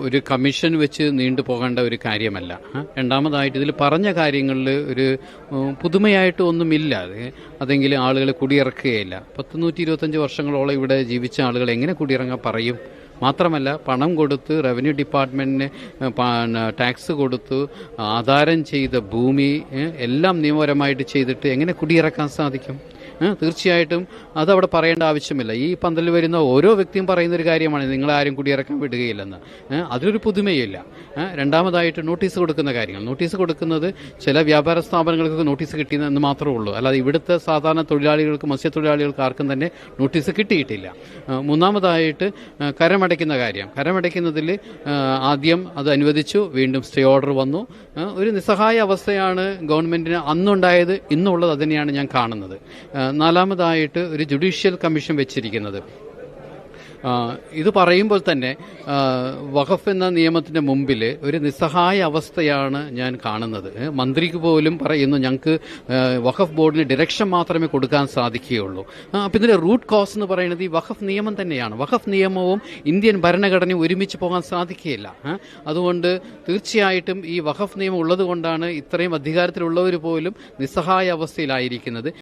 ഒരു കമ്മീഷൻ വെച്ച് നീണ്ടുപോകേണ്ട ഒരു കാര്യമല്ല. രണ്ടാമതായിട്ട് ഇതിൽ പറഞ്ഞ കാര്യങ്ങളിൽ ഒരു പുതുമയായിട്ട് ഒന്നുമില്ല. അതെങ്കിലും ആളുകളെ കുടിയിറക്കുകയില്ല. 125 വർഷങ്ങളോളം ഇവിടെ ജീവിച്ച ആളുകൾ എങ്ങനെ കുടിയിറങ്ങാൻ പറയും? മാത്രമല്ല, പണം കൊടുത്ത് റവന്യൂ ഡിപ്പാർട്ട്മെൻറ്റിന് ടാക്സ് കൊടുത്തു ആധാരം ചെയ്ത ഭൂമി എല്ലാം നിയമപരമായിട്ട് ചെയ്തിട്ട് എങ്ങനെ കുടിയിറക്കാൻ സാധിക്കും? തീർച്ചയായിട്ടും അതവിടെ പറയേണ്ട ആവശ്യമില്ല. ഈ പന്തലിൽ വരുന്ന ഓരോ വ്യക്തിയും പറയുന്നൊരു കാര്യമാണ് നിങ്ങളാരും കുടിയിറക്കാൻ വിടുകയില്ലെന്ന്. അതിലൊരു പുതുമയില്ല. രണ്ടാമതായിട്ട് നോട്ടീസ് കൊടുക്കുന്ന കാര്യങ്ങൾ. നോട്ടീസ് കൊടുക്കുന്നത് ചില വ്യാപാര സ്ഥാപനങ്ങൾക്ക് നോട്ടീസ് കിട്ടിയെന്ന് മാത്രമേ ഉള്ളൂ. അല്ലാതെ ഇവിടുത്തെ സാധാരണ തൊഴിലാളികൾക്ക്, മത്സ്യത്തൊഴിലാളികൾക്ക് ആർക്കും തന്നെ നോട്ടീസ് കിട്ടിയിട്ടില്ല. മൂന്നാമതായിട്ട് കരമടയ്ക്കുന്ന കാര്യം. കരമടയ്ക്കുന്നതിൽ ആദ്യം അത് അനുവദിച്ചു, വീണ്ടും സ്റ്റേ ഓർഡർ വന്നു. ഒരു നിസ്സഹായ അവസ്ഥയാണ് ഗവൺമെൻറ്റിന് അന്നുണ്ടായത്. ഇന്നുള്ളത് അതുതന്നെയാണ് ഞാൻ കാണുന്നത്. നാലാമതായിട്ട് ഒരു ജുഡീഷ്യൽ കമ്മീഷൻ വെച്ചിരിക്കുന്നത്. ഇത് പറയുമ്പോൾ തന്നെ വഖഫ് എന്ന നിയമത്തിൻ്റെ മുമ്പിൽ ഒരു നിസ്സഹായ അവസ്ഥയാണ് ഞാൻ കാണുന്നത്. മന്ത്രിക്ക് പോലും പറയുന്നു ഞങ്ങൾക്ക് വഖഫ് ബോർഡിന് ഡയറക്ഷൻ മാത്രമേ കൊടുക്കാൻ സാധിക്കുകയുള്ളൂ. അപ്പം ഇതിൻ്റെ റൂട്ട് കോസ് എന്ന് പറയുന്നത് ഈ വഖഫ് നിയമം തന്നെയാണ്. വഖഫ് നിയമവും ഇന്ത്യൻ ഭരണഘടനയും ഒരുമിച്ച് പോകാൻ സാധിക്കുകയില്ല. അതുകൊണ്ട് തീർച്ചയായിട്ടും ഈ വഖഫ് നിയമം ഉള്ളത് കൊണ്ടാണ് ഇത്രയും അധികാരത്തിലുള്ളവർ പോലും നിസ്സഹായ അവസ്ഥയിലായിരിക്കുന്നത്.